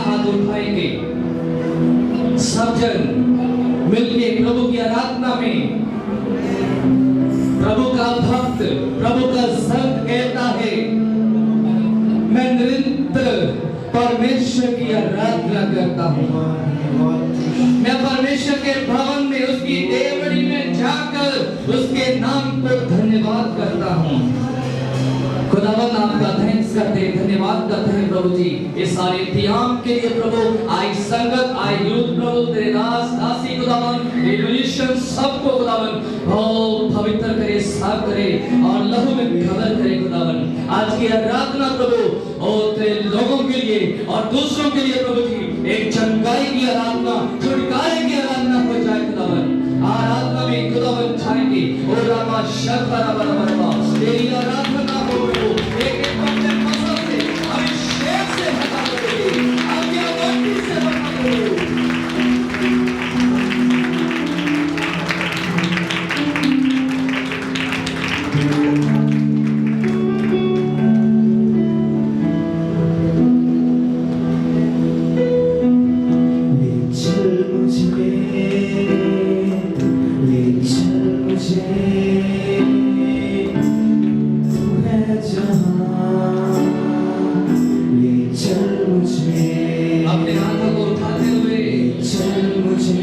हाथ उठाएंगे, सब जन मिलके प्रभु की आराधना में प्रभु का भक्त, प्रभु का संत कहता है, मैं निरंतर परमेश्वर की आराधना करता हूँ। मैं परमेश्वर के भवन में उसकी देवड़ी में जाकर उसके नाम को धन्यवाद करता हूँ। खुदावन आपका थैंक्स करते हैं, धन्यवाद करते हैं प्रभु जी इस सारे इंतजाम के लिए। प्रभु आई संगत, आई यूथ प्रभु, तेरे दास दासी खुदावन, म्यूजिशियन सबको खुदावन बहुत पवित्र करे, साफ करे और लहू में कवर करे खुदावन। आज की आराधना प्रभु और तेरे लोगों के लिए और दूसरों के लिए प्रभु जी एक चंगाई की आराधना, छुटकारे की आराधना हो जाए खुदावन। आराधना में खुदावन छाएंगे और रामा शक्रा बरबरबा तेरी आराधना हो प्रभु एक एक पवित्र मौसम से अभिषेक से भरा करेंगे, आपकी अगुवाई से भरा करेंगे। अपने हाथों को उठाते हुए चल मुझे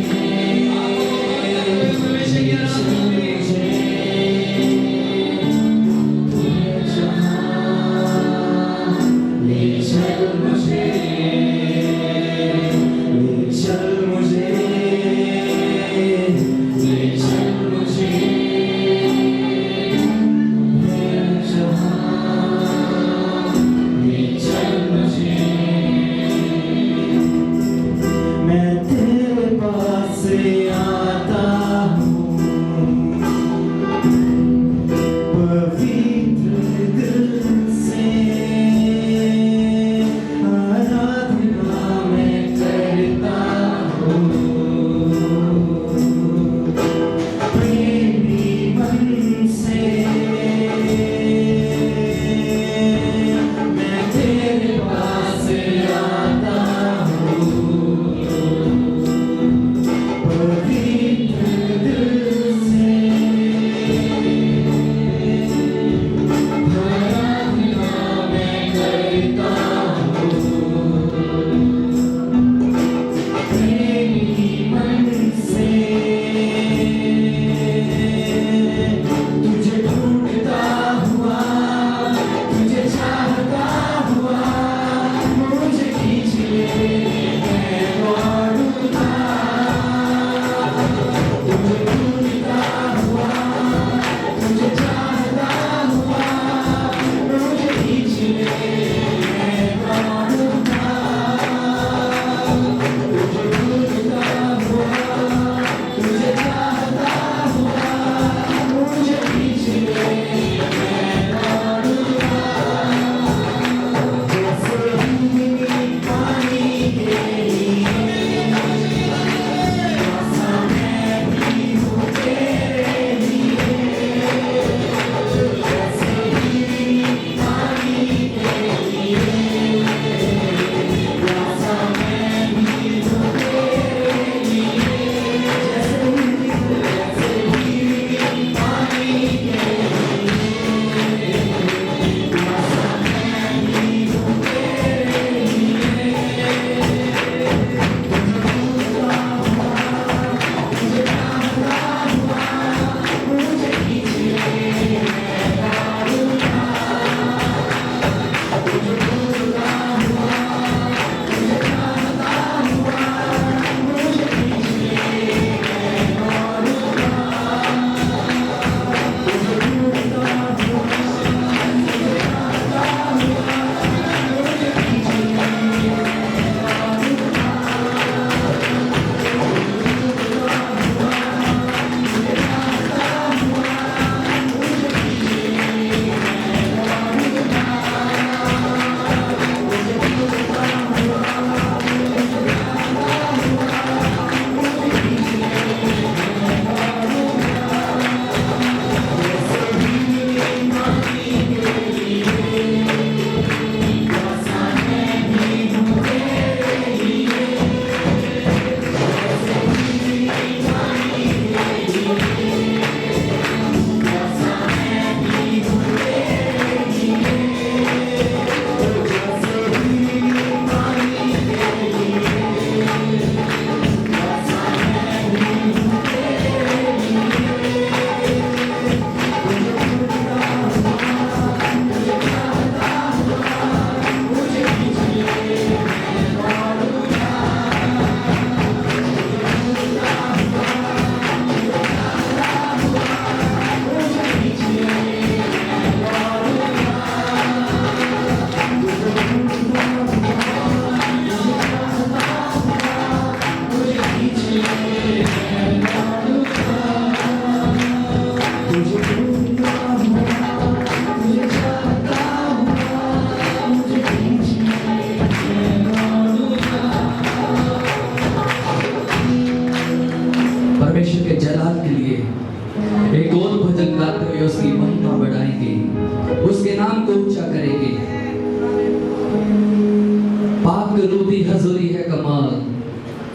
पागलू दी हजूरी है कमाल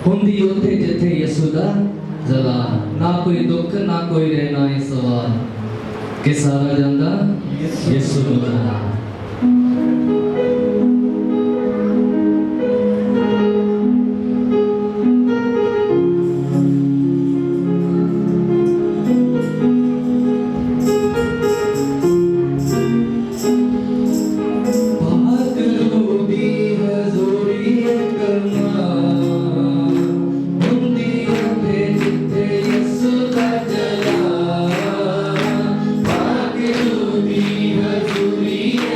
हुंदी उथे जिथे यसू दा जलाल ना कोई दुख ना कोई रहना है सवाल कि सारा जांदा यसू नु जलाल Hallelujah.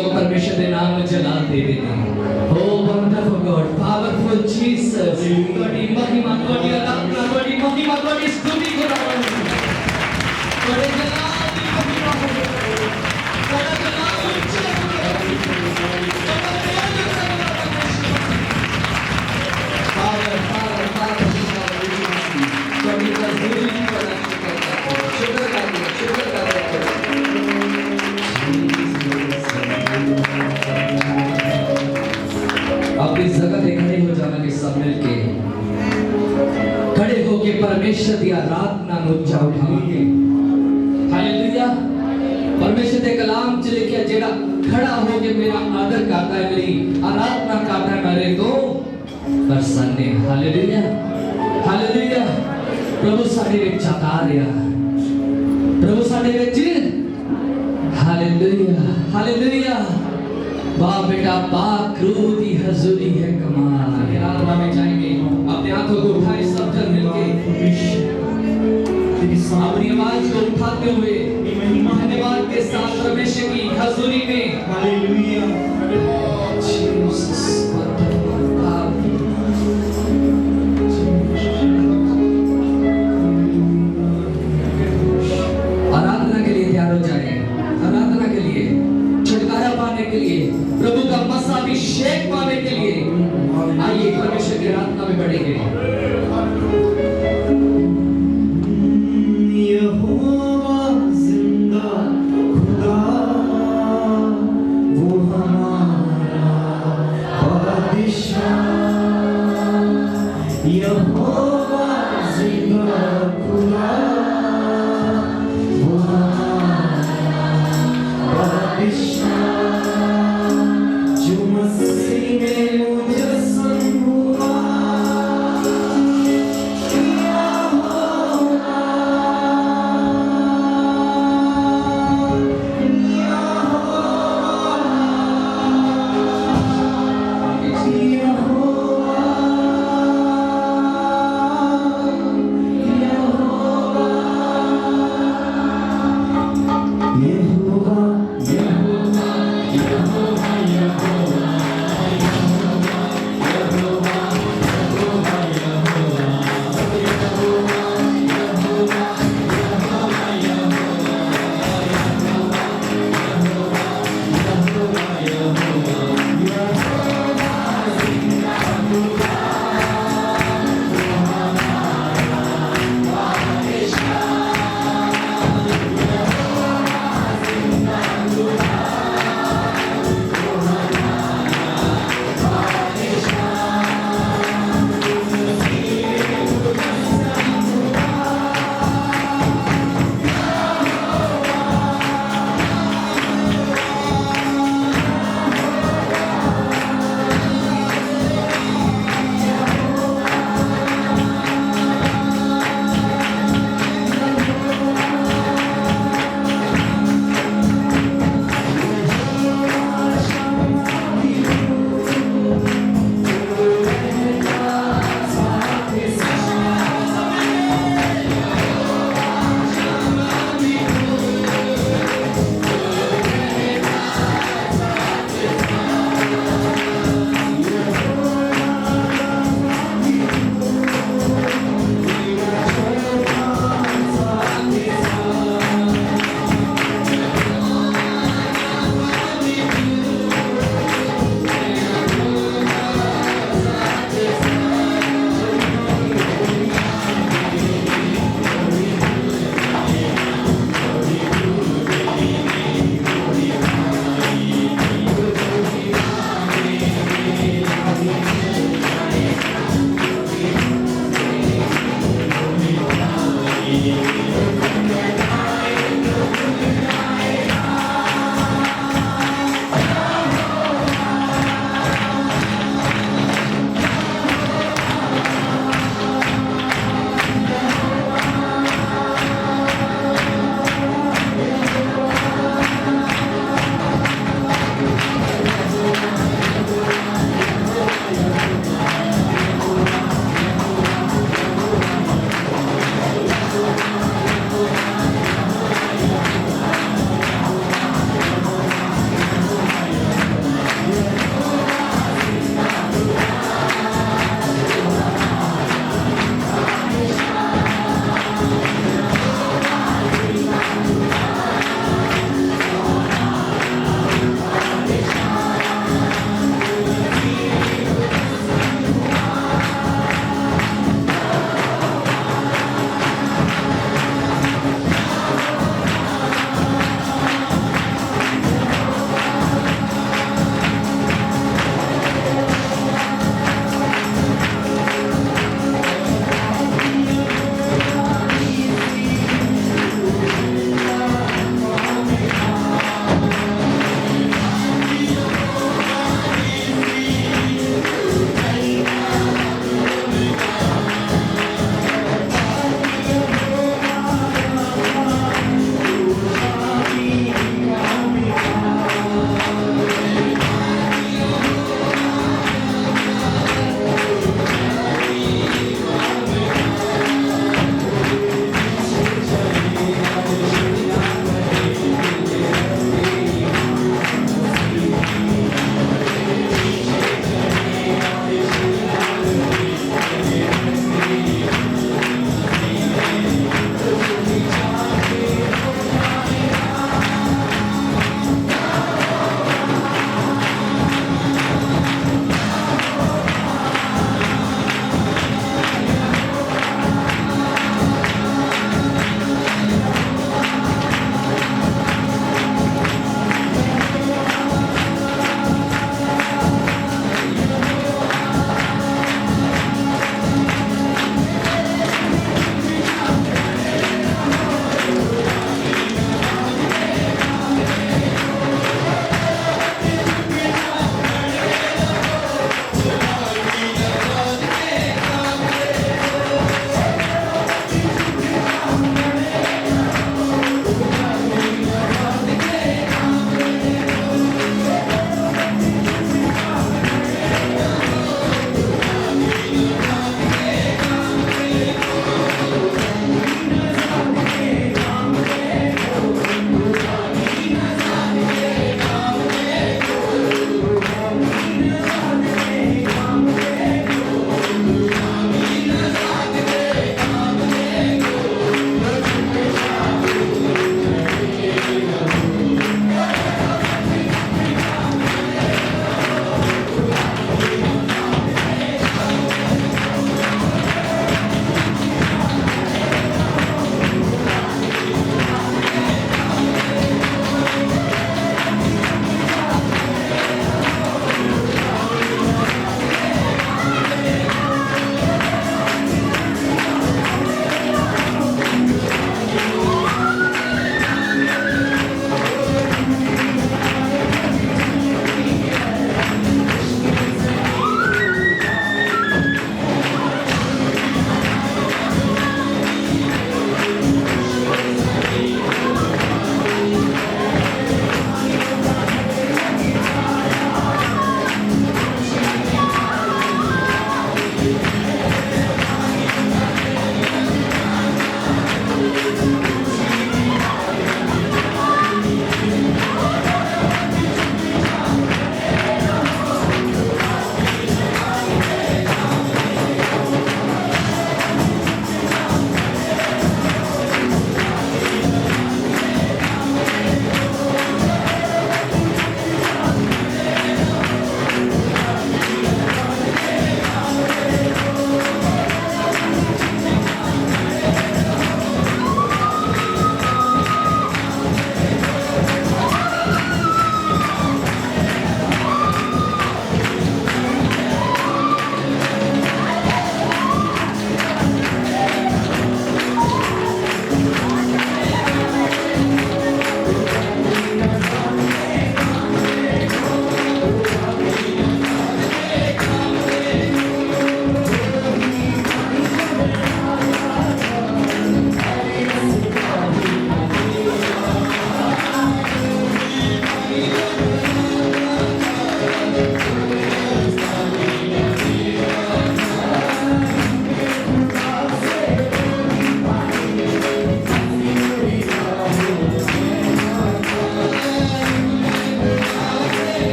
लोग परमेश्वर के नाम में जला दे देते हैं। Oh wonderful God, powerful Jesus, बड़ी महिमा, बड़ी आराधना, बड़ी महिमा, बड़ी स्तुति खुदावन, बड़े जलाल की महिमा हो, बड़ा जलाल ऊंचा Father, Father, Father, बड़ी मजबूरी की बड़ा शुक्र करते हैं, शुक्र करते हैं। आप इस जगह पे खड़े हो जाना के सब मिलके खड़े होके परमेश्वर की आराधना नु उच्चा उठावांगे। हालेलुया। परमेश्वर के कलाम च लिखिया जेड़ा खड़ा होके मेरा आदर करता है, मेरी आराधना करता है, मेरे को प्रसन्न है। Hallelujah, hallelujah. प्रभु साडे विच आ रहा, प्रभु साडे विच, हालेलुया, हालेलुया। वाह बेटा, पाक रूह की हजूरी है कमाल। आराधना में जाएंगे, अपने हाथों को उठाए सब जन मिलके अपनी आवाज को उठाते हुए धन्यवाद के साथ परमेश्वर की हजूरी में हालेलुया। आराधना के लिए तैयार हो जाए, आराधना के लिए, छुटकारा पाने के लिए, प्रभु का मसाभिषेक पाने के लिए आइए परमेश्वर की आराधना में बढ़ेंगे। यहोवा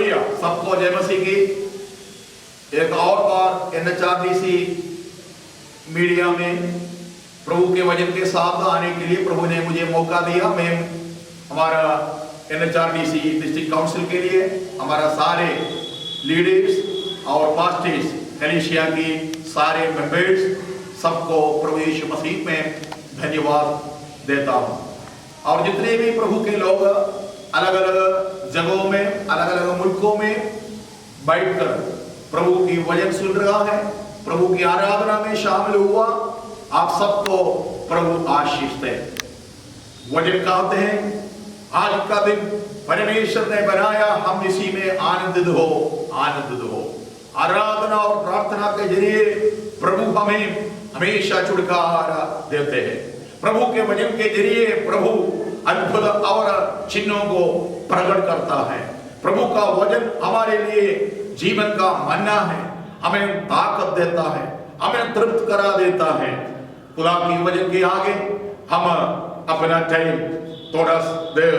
हालेलुया। सबको जय मसीह की। एक और बार NHRDC मीडिया में प्रभु के वचन के साथ आने के लिए प्रभु ने मुझे मौका दिया। मैं हमारा NHRDC डिस्ट्रिक्ट काउंसिल के लिए हमारा सारे लीडर्स और पास्टर्स, कलीसिया की सारे मेंबर्स सबको प्रभु यीशु मसीह में धन्यवाद देता हूँ। और जितने भी प्रभु के लोग अलग अलग जगहों में, अलग अलग मुल्कों में बैठकर प्रभु की वचन सुन रहा है, प्रभु की आराधना में शामिल हुआ, आप सबको प्रभु आशीष दे। वचन कहते हैं आज का दिन परमेश्वर ने बनाया, हम इसी में आनंदित हो, आनंदित हो। आराधना और प्रार्थना के जरिए प्रभु हमें हमेशा छुटकारा देते हैं। प्रभु के वचन के जरिए प्रभु अद्भुत और चिन्हों को प्रकट करता है। प्रभु का वचन हमारे लिए जीवन का मन्ना है, हमें ताकत देता है, हमें तृप्त करा देता है। खुदा की वचन के आगे हम अपना टाइम थोड़ा देर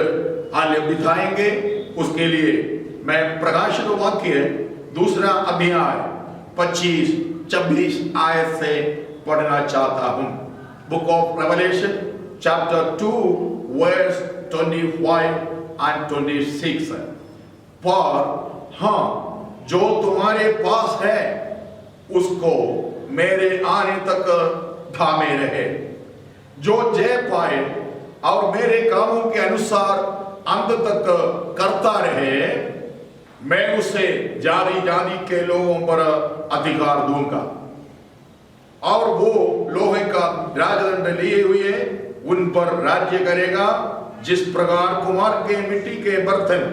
हाल बिताएंगे। उसके लिए मैं प्रकाशित वाक्य 2 अध्याय 25-26 आयत से पढ़ना चाहता हूं। Book of Revelation chapter 2 verse 25 and 26। पर हाँ, जो तुम्हारे पास है उसको मेरे आने तक थामे रहे। जो जय पाए और मेरे कामों के अनुसार अंत तक करता रहे, मैं उसे जाति जाति के लोगों पर अधिकार दूंगा और वो लोहे का राजदंड लिए हुए उन पर राज्य करेगा। जिस प्रकार कुम्हार के मिट्टी के बर्तन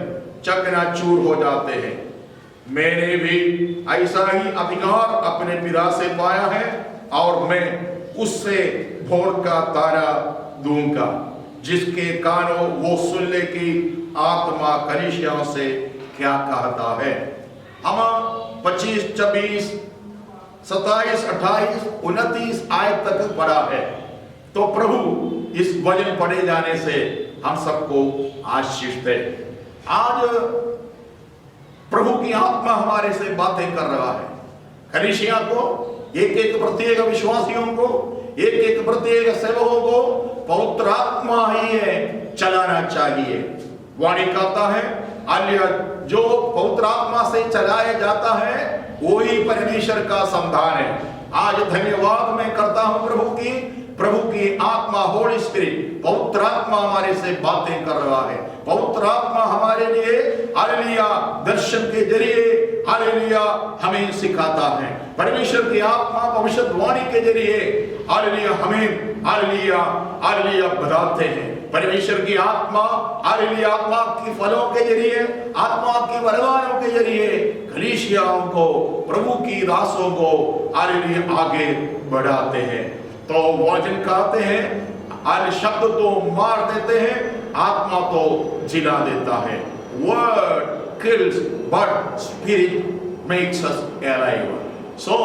चकनाचूर हो जाते हैं, मैंने भी ऐसा ही अधिकार अपने पिता से पाया है और मैं उससे भोर का तारा दूंगा। जिसके कानों वो सुन ले कि आत्मा कलीसियाओं से क्या कहता है। हम 25, 26, 27, 28, 29 आयत तक पढ़ा है। तो प्रभु इस वचन पढ़े जाने से हम सबको आशीष दे। आज प्रभु की आत्मा हमारे से बातें कर रहा है। कलीसिया को, एक एक प्रत्येक विश्वासियों को, एक एक प्रत्येक सेवकों को पवित्र आत्मा ही है चलाना चाहिए। वाणी कहता है अन्य जो पवित्र आत्मा से चलाया जाता है वही परमेश्वर का संतान है। आज धन्यवाद मैं करता हूं प्रभु की आत्मा, होली स्पिरिट, पवित्र आत्मा हमारे से बातें कर रहा है। पवित्र आत्मा हमारे लिए हालेलुया दर्शन के जरिए हालेलुया हमें सिखाता है। परमेश्वर की आत्मा भविष्यवाणी के जरिए हालेलुया हमें हालेलुया हालेलुया बताते हैं। परमेश्वर की आत्मा हालेलुया आत्मा की फलों के जरिए, आत्मा की वरदानों के जरिए कलीसियाओं को, प्रभु की दासों को हालेलुया आगे बढ़ाते हैं। तो वचन कहते हैं आज शब्द तो मार देते हैं, आत्मा तो जिला देता है। Word kills but spirit makes us alive। So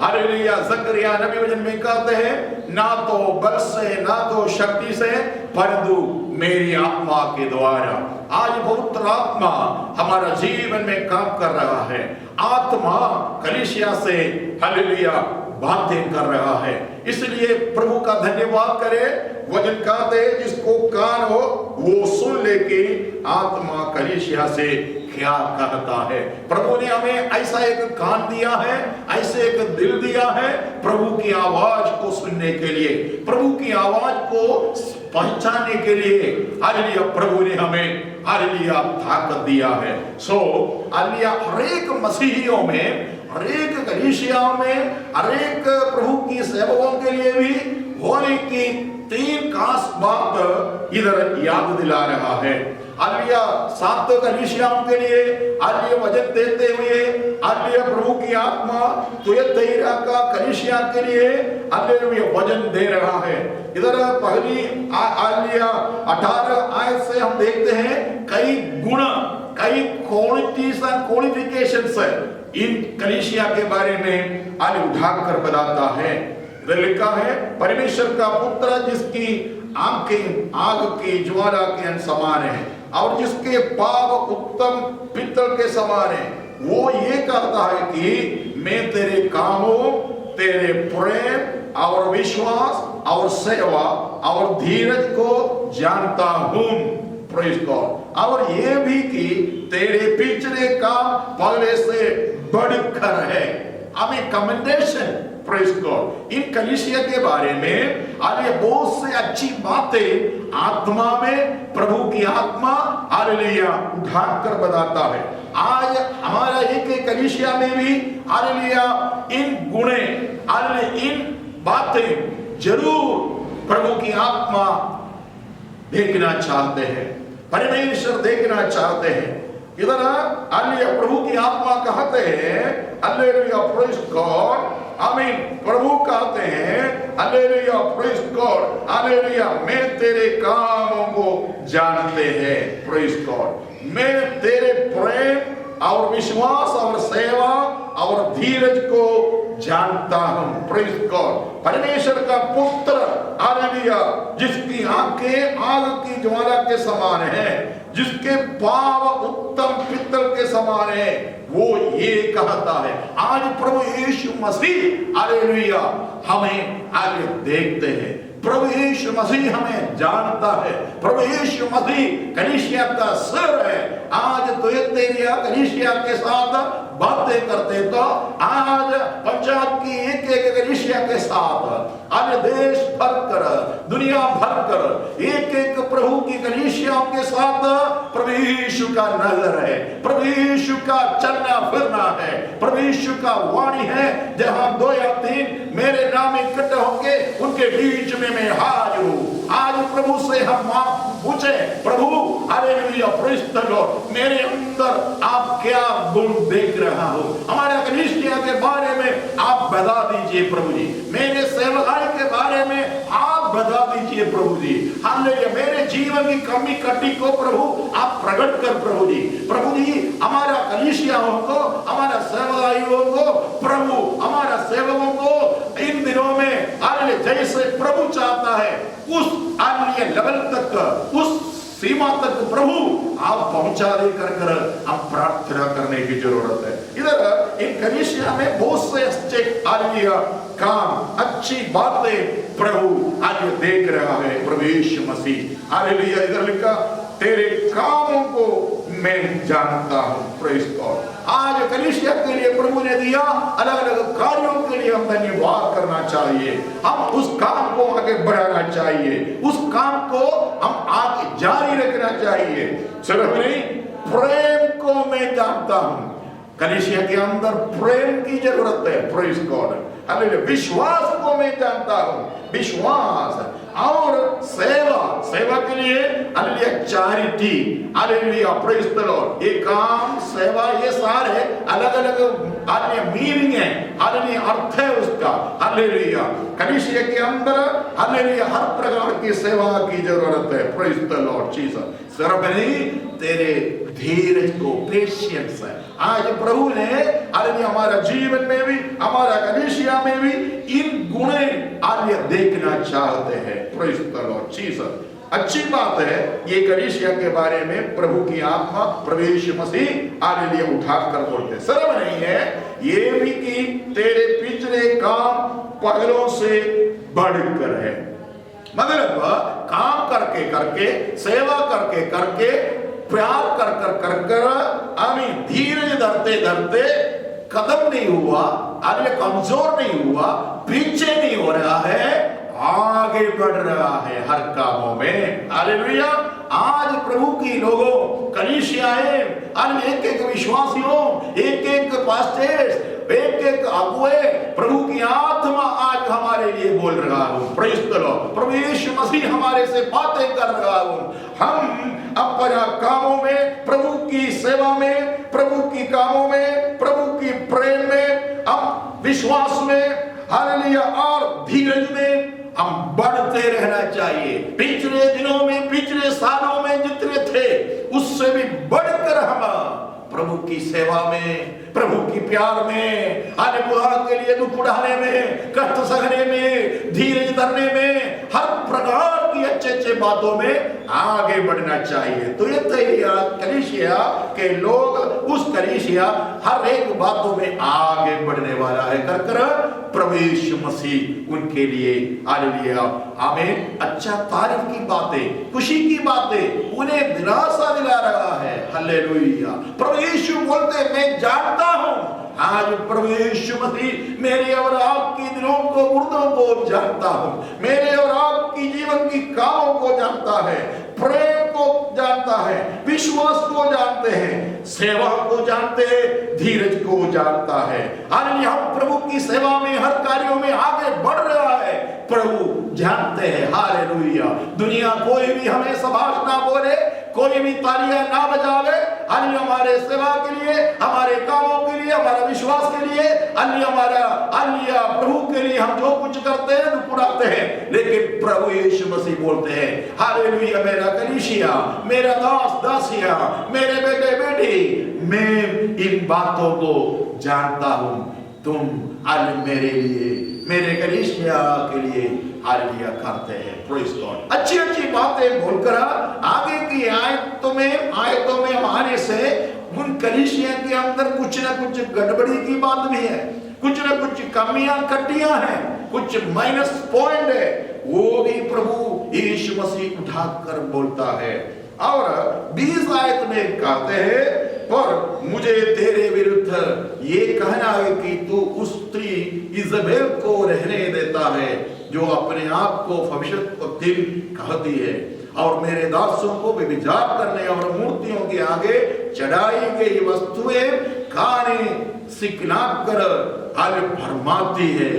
hallelujah Zechariah नबी वचन में कहते हैं ना तो बल से ना तो शक्ति से परंतु मेरी आत्मा के द्वारा। आज पवित्र आत्मा हमारा जीवन में काम कर रहा है। आत्मा कलीसिया से हालेलुया बातें कर रहा है। इसलिए प्रभु का धन्यवाद करें। वचन कहते हैं जिसको कान हो वो सुन ले कि आत्मा कलीसिया से क्या कहता है। प्रभु ने हमें ऐसा एक कान दिया है, ऐसे एक दिल दिया है प्रभु की आवाज को सुनने के लिए, प्रभु की आवाज को पहचानने के लिए। हालेलुया प्रभु ने हमें हालेलुया ताकत दिया है। सो हालेलुया हर एक मसीहियों में, हर एक कलीसियाओं में, हर एक प्रभु की सेवकों के लिए भी होने की 3 खास बात इधर याद दिला रहा है। हालेलुया 7 कलीसियाओं के लिए हालेलुया वचन देते हुए हालेलुया प्रभु की आत्मा तुयतैरा का कलीसिया के लिए हालेलुया वचन दे रहा है। इधर पहली हालेलुया 18 आयत से हम देखते हैं कई गुण, कई क्वालिटीज एंड क्वालिफिकेशंस इन कलीसिया के बारे में आज उठाकर कर बताता है। लिखा है परमेश्वर का पुत्र जिसकी आंखें आग की ज्वाला के समान है, और जिसके पाप उत्तम पित्तल के समान है, वो ये कहता है कि मैं तेरे कामों, तेरे प्रेम और विश्वास और सेवा और धीरज को जानता हूं। Praise God. और ये भी कि तेरे पिछले काम पहले से बढ़कर है। हमें कमेंडेशन। Praise God. इन कलीसिया के बारे में आगे बहुत से अच्छी बातें आत्मा में, प्रभु की आत्मा हालेलुया उठा कर बताता है। आज हमारा एक कलीसिया में भी हालेलुया इन गुणे, हालेलुया इन बातें जरूर प्रभु की आत्मा देखना चाहते हैं, परमेश्वर देखना चाहते हैं। इधर हालेलुया प्रभु की आत्मा कहते हैं हालेलुया प्रेज़ गॉड, आमीन। प्रभु कहते हैं हालेलुया प्रेज़ गॉड, हालेलुया मैं तेरे कामों को जानते हैं। Praise God. मैं तेरे प्रेम और विश्वास और सेवा और धीरज को जानता हूं। Praise God. परमेश्वर का पुत्र हालेलुया जिसकी आंखें आग की ज्वाला के समान है, जिसके पांव उत्तम पित्तल के समान है, वो ये कहता है। आज प्रभु यीशु मसीह हालेलुया हमें आगे देखते हैं। प्रभु यीशु मसीह हमें जानता है। प्रभु यीशु मसीह कलीसिया का सिर है। आज तो ये तेरिया कलीसिया के साथ बातें करते तो आज पंजाब की एक कलीसिया के साथ आज देश भर कर, दुनिया भर कर एक प्रभु की कलीसियाओं के साथ प्रभु यीशु का नजर है, प्रभु यीशु का चलना फिरना है, प्रभु यीशु का वाणी है। जहां 2 या 3 मेरे नाम इकट्ठे होंगे उनके बीच में मैं हाजिर हूं। आज प्रभु से हम पूछे, प्रभु हालेलुया प्रेज़ द लॉर्ड, मेरे अंदर आप क्या गुण देख रहा हो? हमारे कलीसिया के बारे में आप बता दीजिए प्रभु जी। मेरे सेवकाई के बारे में आप बता दीजिए प्रभु जी। हालेलुया मेरे जीवन की कमी कटी को प्रभु आप प्रकट कर प्रभु जी। प्रभु जी हमारा कलीसियाओं को, हमारा सेवकाइयों को, प्रभु हमारा सेवकों को इन दिनों में हालेलुया जैसे प्रभु चाहता है उस हालेलुया लेवल तक, उस सीमा तक प्रभु आप पहुंचा दे कर हम प्रार्थना करने की जरूरत है। इधर एक कलीसिया में बहुत से अच्छे हालेलुया काम, अच्छी बातें प्रभु आज देख रहा है प्रभु यीशु मसीह। हालेलुया इधर लिखा तेरे कामों को मैं जानता हूं। Praise God. आज कलीसिया के लिए प्रभु ने दिया अलग अलग कार्यों के लिए हम धन्यवाद करना चाहिए। हम उस काम को आगे बढ़ाना चाहिए, उस काम को हम आगे जारी रखना चाहिए। सिर्फ नहीं, प्रेम को मैं जानता हूं। कलीसिया के अंदर प्रेम की जरूरत है। Praise God. हालेलुया विश्वास को मैं जानता हूं। विश्वास और सेवा, सेवा के लिए hallelujah charity, hallelujah praise the Lord. ये काम, सेवा, ये सारे अलग अलग हालेलुया मीनिंग है, हालेलुया अर्थ है उसका। हालेलुया कलीसिया के अंदर हालेलुया हर प्रकार की सेवा की जरूरत है। Praise the Lord Jesus. सिर्फ नहीं, तेरे धीरज को, पेशेंस है। आज प्रभु ने हालेलुया हमारा जीवन में भी, हमारा कलीसिया में भी इन गुणे हालेलुया देखना चाहते हैं। Praise the Lord Jesus. अच्छी बात है ये कलीसिया के बारे में प्रभु की आत्मा, प्रभु यीशु मसीह हालेलुया उठाकर बोलते। सिर्फ नहीं है, ये भी कि तेरे पिछले काम पहलों से बढ़कर है। मतलब काम करके करके, सेवा करके करके, प्यार कर कर कर कर आमीन धीरज धरते धरते कदम नहीं हुआ, आगे कमजोर नहीं हुआ, पीछे नहीं हो रहा है, आगे बढ़ रहा है हर कामों में। हालेलुया। आज प्रभु की लोगों, कलीसियाएं, एक एक विश्वासियों, एक एक पास्टर्स, एक एक अगुए, प्रभु की आत्मा आज हमारे लिए बोल रहा हूं। Praise the Lord. प्रभु यीशु मसीह हमारे से बातें कर रहा हूं। हम अपने कामों में, प्रभु की सेवा में, प्रभु की कामों में, प्रभु की प्रेम में, हम विश्वास में, हालेलुया और धीरज में हम बढ़ते रहना चाहिए। पिछले दिनों में, पिछले सालों में जितने थे उससे भी बढ़कर हम प्रभु की सेवा में, प्रभु की प्यार में, आने बुढ़ा के लिए दुख उठाने में, कष्ट सहने में, धीरज धरने में, हर प्रकार की अच्छे अच्छे बातों में आगे बढ़ना चाहिए। तो ये कलीसिया के लोग, उस कलीसिया हर एक बातों में आगे बढ़ने वाला है कर प्रभु यीशु मसीह उनके लिए हालेलुया हमें अच्छा तारीफ की बातें, खुशी की बातें, उन्हें दिलासा दिला रहा है। हालेलुया। प्रभु यीशु बोलते मैं जानता हूं, आज प्रभु यीशु मसीह मेरे और आपकी दिलों को, मुर्दों को जानता हूं, मेरे और आपकी जीवन की कामों को जानता है, प्रेम को जानता है, विश्वास को जानते हैं, सेवा को जानते हैं, धीरज को जानता है। हालेलुया। हम प्रभु की सेवा में, हर कार्यों में आगे बढ़ रहा है, प्रभु जानते हैं। हालेलुया। दुनिया कोई भी हमें शाबाश ना बोले, कोई भी तालियां ना बजावे, अन्य हमारे सेवा के लिए, हमारे कामों के लिए, हमारे विश्वास के लिए, अन्य हमारा अन्य प्रभु के लिए हम जो कुछ करते हैं दुपुराते हैं, लेकिन प्रभु यीशु मसीह बोलते हैं हालेलुया मेरा कलीसिया, मेरा दास दासिया, मेरे बेटे बेटी, मैं इन बातों को जानता हूं, तुम आज मेरे लिए, मेरे कलीसिया के लिए हालेलुया करते हैं। Praise God. अच्छी अच्छी बातें बोलकर आगे की आयतों में हमारे से उन कलीसिया के अंदर कुछ ना कुछ गड़बड़ी की बात भी है, कुछ ना कुछ कमियां कटियां हैं, कुछ माइनस पॉइंट है, वो भी प्रभु यीशु मसीह उठाकर बोलता है। और 20 आयत में कहते हैं पर मुझे तेरे विरुद्ध ये कहना है कि तू उस स्त्री इजबेल को रहने देता है जो अपने आप को भविष्यद्वक्ता कहती है और मेरे दासों को व्यभिचार करने और मूर्तियों के आगे चढ़ाई गई वस्तुएं खाने सिखला कर भरमाती है।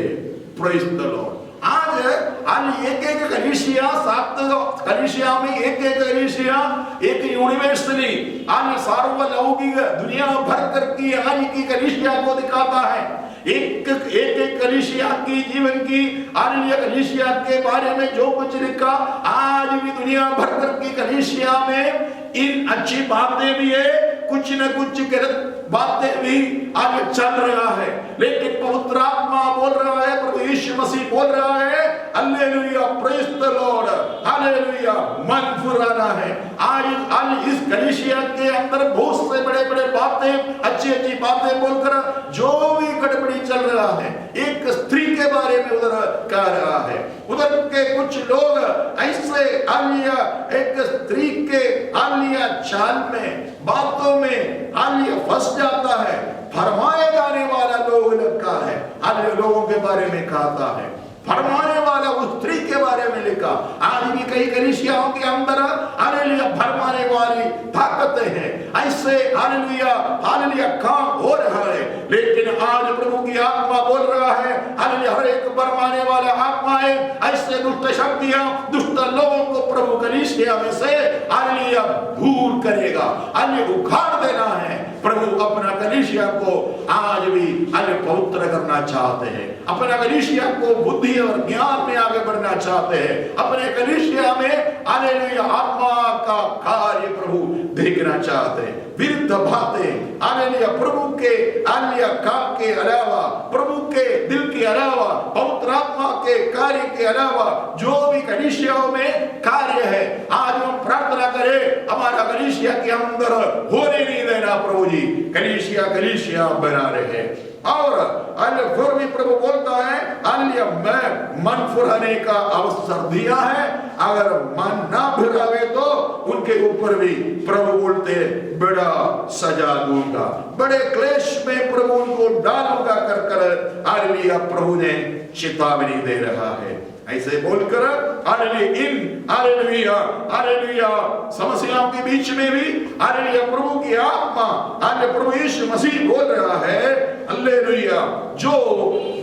Praise the Lord. आज एक एक कलीसिया, 7 कलीसिया में एक एक कलीसिया एक यूनिवर्सिटी आज सार्वलौकिक दुनिया भर कर की आज की कलीसिया को दिखाता है। एक एक कलीसिया की जीवन की हालेलुया कलीसिया के बारे में जो कुछ लिखा, आज भी दुनिया भर कर की कलीसिया में इन अच्छी बातें भी है, कुछ न कुछ गलत बातें भी आगे चल रहा है, लेकिन पवित्र आत्मा बोल रहा है, प्रभु यीशु मसीह बोल रहा है hallelujah praise the Lord hallelujah मन फुराना है। आज इस कलीसिया के अंदर बहुत से बड़े बड़े बातें, अच्छी अच्छी बातें बोलकर जो भी गड़बड़ी चल रहा है, एक स्त्री के बारे में उधर कह रहा है, उधर के कुछ लोग ऐसे हालेलुया एक स्त्री के हालेलुया चाल में, बातों में हालेलुया फंस जाता है, फरमाए जाने वाला लोग लिखा है, हालेलुया लोगों के बारे में कहता है, फरमाने वाला उस स्त्री के बारे में लिखा। आज भी कई कलीसियाओं के अंदर हालेलुया फरमाने वाली ताकतें हैं, ऐसे हालेलुया हालेलुया काम हो रहा है, लेकिन आज प्रभु की आत्मा बोल रहा है हालेलुया हर एक फरमाने वाला आत्मा है, ऐसे दुष्ट शक्तियां, दुष्ट लोगों को प्रभु कलीसिया में से हालेलुया दूर करेगा, अन्य उखाड़ देना है। प्रभु अपना कलीसिया को आज भी अन्य पवित्र करना चाहते हैं, अपना कलीसिया को बुद्धि और ज्ञान में आगे बढ़ना चाहते हैं, अपने कलीसिया में हालेलुया आत्मा का कार्य प्रभु देखना चाहते हैं। विरुद्ध बातें हालेलुया प्रभु के हालेलुया काम के अलावा, प्रभु के दिल के अलावा, पवित्र आत्मा के कार्य के अलावा जो भी कलीसियाओं में कार्य है, आज हम प्रार्थना करें हमारा कलीसिया के अंदर होने नहीं देना प्रभु जी, कलीसिया कलीसिया बना रहे। और अन्य फिर भी प्रभु बोलता है अन्य मैं मन फुराने का अवसर दिया है, अगर मन ना फिरावे तो उनके ऊपर भी प्रभु बोलते बड़ा सजा दूंगा, बड़े क्लेश में प्रभु उनको डालूंगा कर कर हालेलुया प्रभु ने चेतावनी दे रहा है। ऐसे बोलकर हालेलुया इन हालेलुया हालेलुया समस्याओं के बीच में भी हालेलुया प्रभु की आत्मा हालेलुया प्रभु यीशु मसीह बोल रहा है हालेलुया जो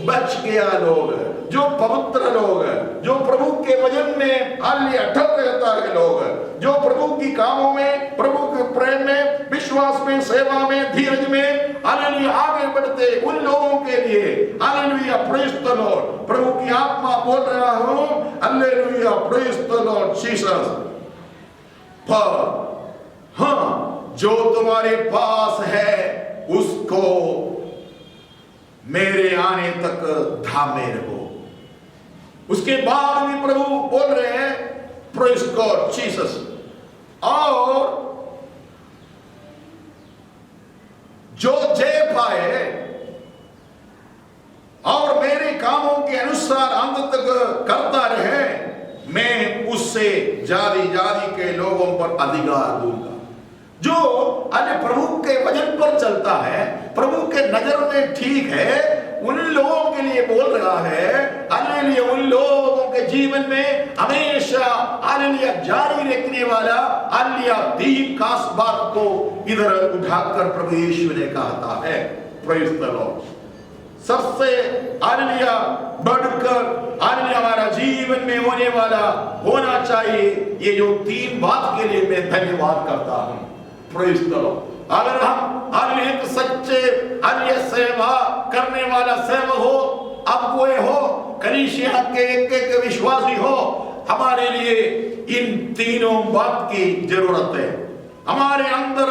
बच गया लोग, जो पवित्र लोग, जो प्रभु के वचन में हालेलुया अटल रहता है लोग, जो प्रभु की कामों में, प्रभु के प्रेम में, विश्वास में, सेवा में, धीरज में हालेलुया आगे बढ़ते उन लोगों के लिए हालेलुया प्रेज़ द लॉर्ड। प्रभु की आत्मा बोल रहा हूं hallelujah praise the Lord Jesus. पर हाँ जो तुम्हारे पास है उसको मेरे आने तक थामे रहो। उसके बाद भी प्रभु बोल रहे हैं प्रेज गॉड जीसस। और जो जय पाए और मेरे कामों के अनुसार अंत तक करता रहे, मैं उससे जाति जाति के लोगों पर अधिकार दूंगा। जो प्रभु के वचन पर चलता है, प्रभु के नजर में ठीक है, उन लोगों के लिए बोल रहा है हालेलुया। उन लोगों के जीवन में हमेशा हालेलुया जारी रखने वाला हालेलुया दीन खास बात को इधर उठाकर प्रभु यीशु ने कहा है। Praise the Lord. सबसे हालेलुया बढ़कर हालेलुया हमारा जीवन में होने वाला होना चाहिए। ये जो तीन बात के लिए मैं धन्यवाद करता हूं। Praise the Lord. अगर हम हालेलुया एक सच्चे हालेलुया सेवा करने वाला सेवक हो, अगुवे हो, कलीसिया के एक विश्वासी हो, हमारे लिए इन तीनों बात की जरूरत है। हमारे अंदर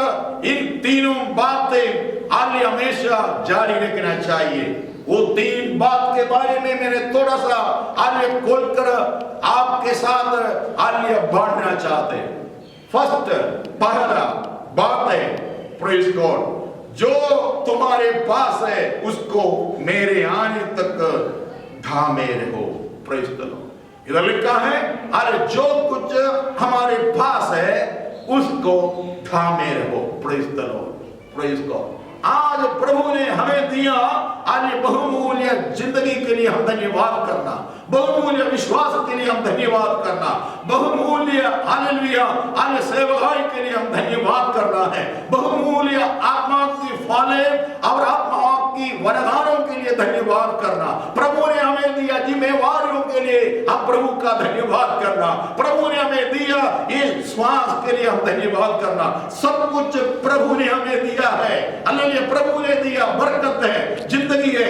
इन तीनों बातें हालेलुया हमेशा जारी रखना चाहिए। वो तीन बात के बारे में मैंने थोड़ा सा हालेलुया खोलकर आपके साथ हालेलुया बांटना चाहते हैं। फर्स्ट, पहला बात है प्रेज गॉड, जो तुम्हारे पास है उसको मेरे आने तक थामे रहो। Praise the Lord. इधर लिखा है अरे जो कुछ हमारे पास है उसको थामे रहो। Praise the Lord. Praise God. आज प्रभु ने हमें दिया आज बहुमूल्य जिंदगी के लिए हम धन्यवाद करना, बहुमूल्य विश्वास के लिए हम धन्यवाद करना, बहुमूल्य हालेलुया अन्य सेवकाई के लिए हम धन्यवाद करना है, बहुमूल्य आत्मा की फले और आत्मा की वरदानों के लिए धन्यवाद करना। प्रभु ने हमें दिया जिम्मेवारियों के लिए हम प्रभु का धन्यवाद करना, प्रभु ने हमें दिया ये श्वास के लिए हम धन्यवाद करना। सब कुछ प्रभु ने हमें दिया है। हालेलुया। प्रभु ने दिया बरकत है, जिंदगी है।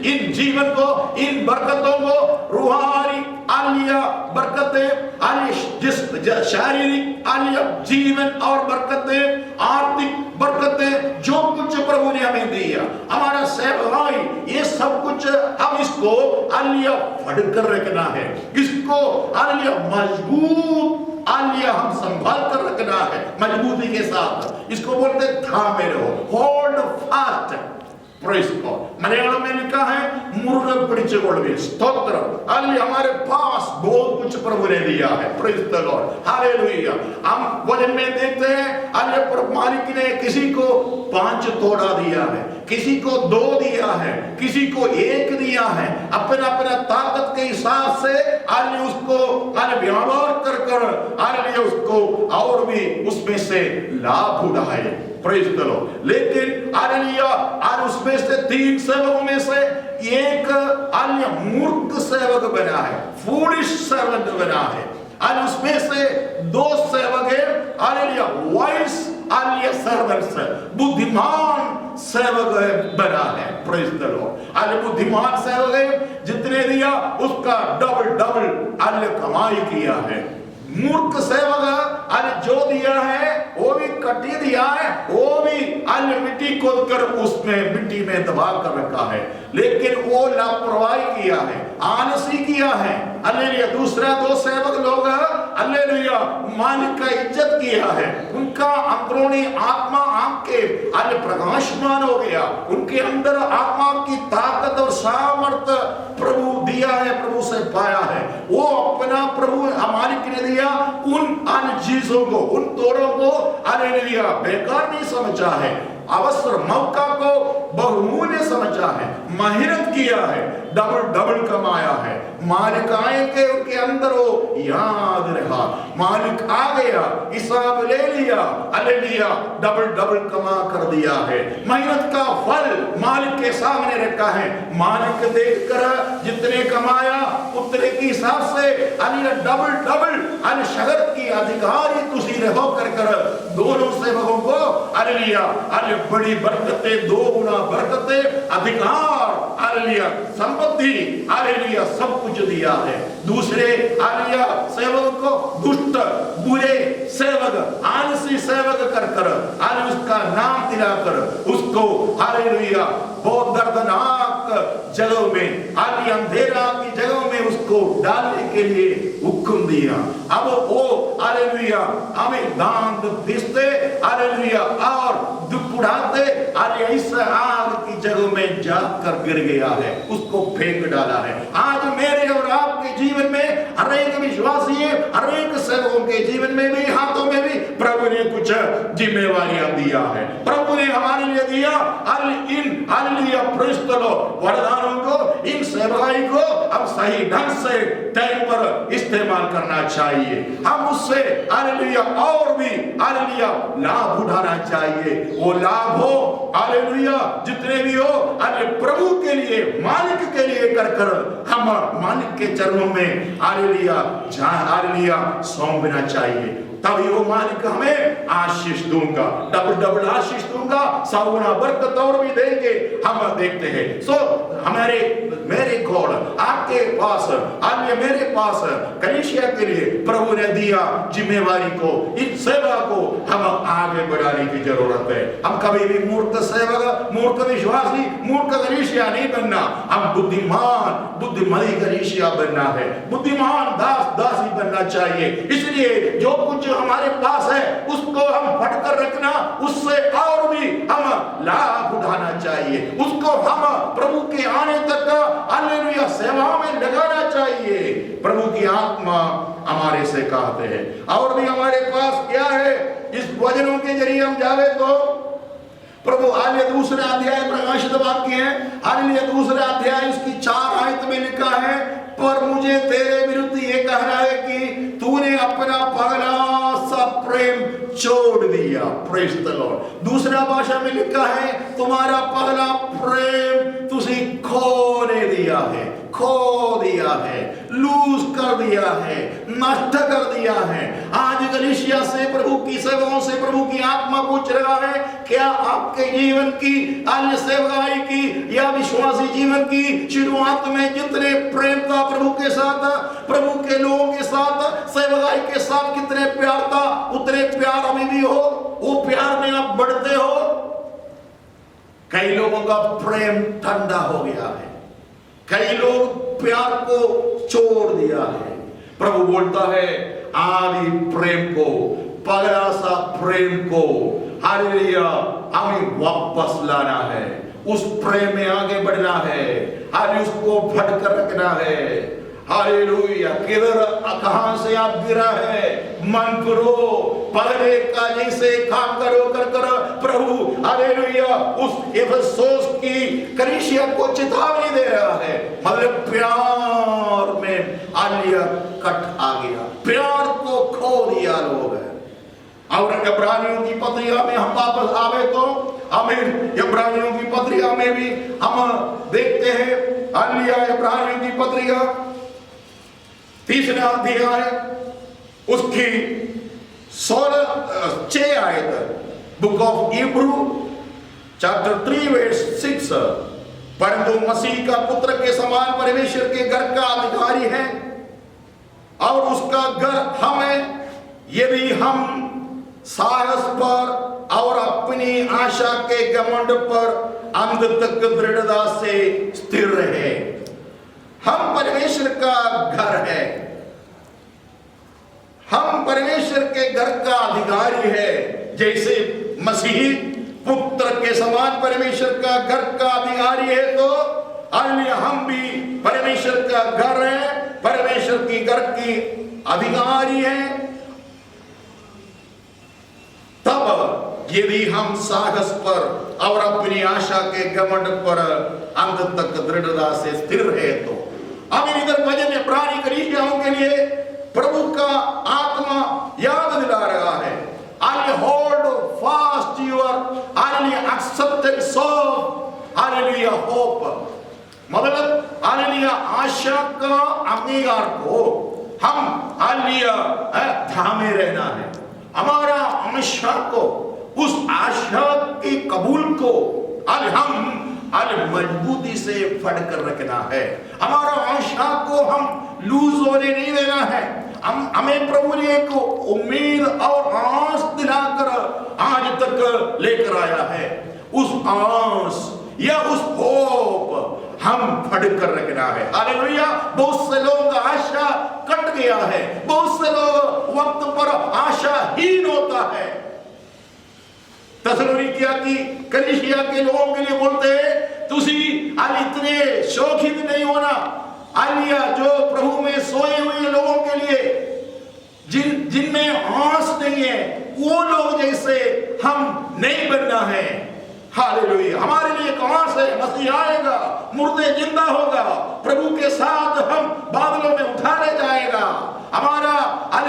इन जीवन को, इन बरकतों को रूहानी हालेलुया बरकतें, जिस शारीरिक हालेलुया जीवन और बरकतें, आर्थिक बरकतें, जो कुछ प्रभु ने हमें दिया, हमारा सेवकाई, ये सब कुछ हम इसको हालेलुया फड़ कर रखना है। इसको हालेलुया मजबूत हालेलुया हम संभाल कर रखना है मजबूती के साथ। इसको बोलते थामे रहो, hold fast. Praise God. Malayalam में लिखा है मुर्ग पिടിച്ചുകൊള്ളുവിൻ। स्तोत्र। हालेलुया। हमारे पास बहुत कुछ प्रभु ने दिया है। Praise the Lord. हालेलुया। हम वचन में देखते हैं हालेलुया मालिक ने किसी को 5 तोड़ा दिया है, किसी को 2 दिया है, किसी को 1 दिया है। अपना अपना ताकत के हिसाब से हालेलुया उसको हालेलुया व्यवहार कर हालेलुया उसको और भी उसमें से लाभ उठाए। Praise the Lord. लेकिन हालेलुया और उसमें से 3 सेवकों में से एक हालेलुया मूर्ख सेवक बना है, फूलिश सर्वेंट बना है। और उसमें से 2 सेवक है हालेलुया वाइस हालेलुया सर्वेंट्स, बुद्धिमान सेवक बना है। Praise the Lord. हालेलुया बुद्धिमान सेवक है, जितने दिया उसका डबल हालेलुया कमाई किया है। मूर्ख सेवक जो दिया है वो भी कटी दिया है, वो भी अन्य मिट्टी खोदकर उसमें मिट्टी में दबा कर रखा है। लेकिन वो लापरवाही किया है, आलसी किया है। हालेलुया। दूसरा 2 सेवक लोग हालेलुया मालिक का इज्जत किया है, उनका अंदरूनी आत्मा आंखें हालेलुया प्रकाशमान हो गया, उनके अंदर आत्मा की ताकत और सामर्थ्य प्रभु दिया है, प्रभु से पाया है। वो अपना प्रभु मालिक ने दिया उन अन्य चीजों को, उन तोड़ों को हालेलुया बेकार नहीं समझा है, अवसर मौका को बहुमूल्य समझा है, मेहनत किया है, डबल कमाया है। मालिक आएंगे उनके अंदर वो याद रहा, मालिक आ गया, हिसाब ले लिया, हालेलुया डबल कमा कर दिया है। मेहनत का फल मालिक के सामने रखा है। मालिक देखकर जितने कमाया उतने के हिसाब से हालेलुया डबल शहर की अधिकारी तुसी रहो कर दोनों सेवकों को हालेलुया बड़ी बरकतें, 2 गुना बरकतें, अधिकार हालेलुया संपत्ति हालेलुया सब कुछ दिया है। दूसरे हालेलुया सेवक को दुष्ट बुरे सेवक आलसी सेवक कर हालेलुया उसका नाम दिलाकर उसको हालेलुया बहुत दर्दनाक जगहों में, अंधेरा की जगहों में उसको डालने के लिए हुक्म दिया। अब वो हालेलुया हमें दांत दिसते हालेलुया और दुखुड़ाते इस आग की जगह में जाकर गिर गया है, उसको फेंक डाला है। आज मेरे और आपके जीवन में हर एक विश्वासी, हर एक सेवकों के जीवन में भी, हाथों में भी प्रभु ने कुछ जिम्मेवारियां दिया है। प्रभु ने हमारे लिए दिया इन हालेलुया प्रेज़ द लॉर्ड वरदानों को, इन सेवकाई को हम सही ढंग से टाइम पर इस्तेमाल करना चाहिए। हम उससे हालेलुया और भी हालेलुया लाभ उठाना चाहिए। वो लाभ हो हालेलुया जितने भी हो प्रभु के लिए, मालिक के लिए कर हम मालिक के चरणों में हालेलुया सौंपना चाहिए। तभी वो मालिक हमें आशीष दूंगा, डबल डबल आशीष दूंगा, 100 गुना बरकत और भी देंगे। हम देखते हैं मेरे गॉड आपके पास मेरे पास कलीसिया के लिए प्रभु ने दिया जिम्मेवारी को, इस सेवा को हम आगे बढ़ाने की जरूरत है। हम कभी भी मूर्ख सेवक, मूर्ख विश्वासी, मूर्ख कलीसिया नहीं बनना। हम बुद्धिमती कलीसिया बनना है, बुद्धिमान दास दासी बनना चाहिए। इसलिए जो कुछ हमारे पास है उसको हम फटकर रखना, उससे और भी हम लाभ उठाना चाहिए। उसको हम प्रभु के आने तक हालेलुया सेवा में लगाना चाहिए। प्रभु की आत्मा हमारे से कहते हैं। और भी हमारे पास क्या है, इस वचनों के जरिए हम जावे तो प्रभु हालेलुया दूसरे अध्याय प्रकाशित वाक्य है, हालेलुया दूसरे अध्याय उसकी 4 आयत में लिखा है, पर मुझे तेरे विरुद्ध ये कहना है कि तूने अपना पहला सा प्रेम छोड़ दिया। Praise the Lord. दूसरा भाषा में लिखा है तुम्हारा पहला प्रेम तुझे खोने दिया है, खो दिया है, लूज कर दिया है, नष्ट कर दिया है। आज कलीसिया से, प्रभु की सेवाओं से प्रभु की आत्मा पूछ रहा है, क्या आपके जीवन की अन्य सेवकाई की या विश्वासी जीवन की शुरुआत में जितने प्रेम था प्रभु के साथ, प्रभु के लोगों के साथ, सेवकाई के साथ कितने प्यार था, उतने प्यार अभी भी हो? वो प्यार में आप बढ़ते हो? कई लोगों का प्रेम ठंडा हो गया है, कई लोग प्यार को छोड़ दिया है। प्रभु बोलता है आदि प्रेम को, पहला सा प्रेम को हालेलुया हमें वापस लाना है, उस प्रेम में आगे बढ़ना है, हालेलुया उसको फट कर रखना है। हालेलुया किधर कहां से आप गिरा है, मन करो पहले का जैसे काम करो कर प्रभु हालेलुया उस एफेसोस की कलीसिया को चेतावनी दे रहा है। मतलब प्यार में हालेलुया कट आ गया, प्यार को खो दिया लोग है। और इब्रानियों की पत्रिका में हम वापस आवे तो हमें इब्रानियों की पत्रिका में भी हम देखते हैं हालेलुया इब्रानियों की पत्रिका 3 अध्याय उसकी 6 आयत, बुक ऑफ इब्रू चैप्टर 3 वर्स 6, परंतु मसीह का पुत्र के समान परमेश्वर के घर का अधिकारी है और उसका घर हम है, यदि हम साहस पर और अपनी आशा के घमंड पर अंत तक दृढ़ता से स्थिर रहे। हम परमेश्वर का घर है, हम परमेश्वर के घर का अधिकारी है। जैसे मसीह पुत्र के समान परमेश्वर का घर का अधिकारी है, तो अन्य हम भी परमेश्वर का घर है, परमेश्वर की घर की अधिकारी है। तब यदि हम साहस पर और अपनी आशा के घमंड पर अंत तक दृढ़ता से स्थिर है, तो अब इधर भजन इब्रानी कलीसियाओं के लिए प्रभु का आत्मा याद दिला रहा है, I hold fast your hallelujah acceptance of hallelujah hope, मतलब हालेलुया आशा का अंगीकार को हम हालेलुया थामे रहना है। हमारा आशा को, उस आशा की कबूल को हम मजबूती से फड़ कर रखना है। हमारा आशा को हम लूज होने नहीं देना है। हमें प्रभु ने एक उम्मीद और आस दिलाकर आज तक लेकर आया है। उस आस या उस होप हम फड़ कर रखना है। हालेलुया। बहुत से लोगों का आशा कट गया है, बहुत से लोग वक्त पर आशाहीन होता है। थिस्सलुनीकिया की कलीसिया के लोगों के लिए बोलते हैं, तुसी इतने शौकीन नहीं होना। आलिया जो प्रभु में सोए हुए लोगों के लिए, जिनमें आस नहीं है, वो लोग जैसे हम नहीं बनना है। हालेलुया। हमारे लिए एक आस है, मसीह आएगा, मुर्दे जिंदा होगा, प्रभु के साथ हम बादलों में उठाने जाएगा। हमारा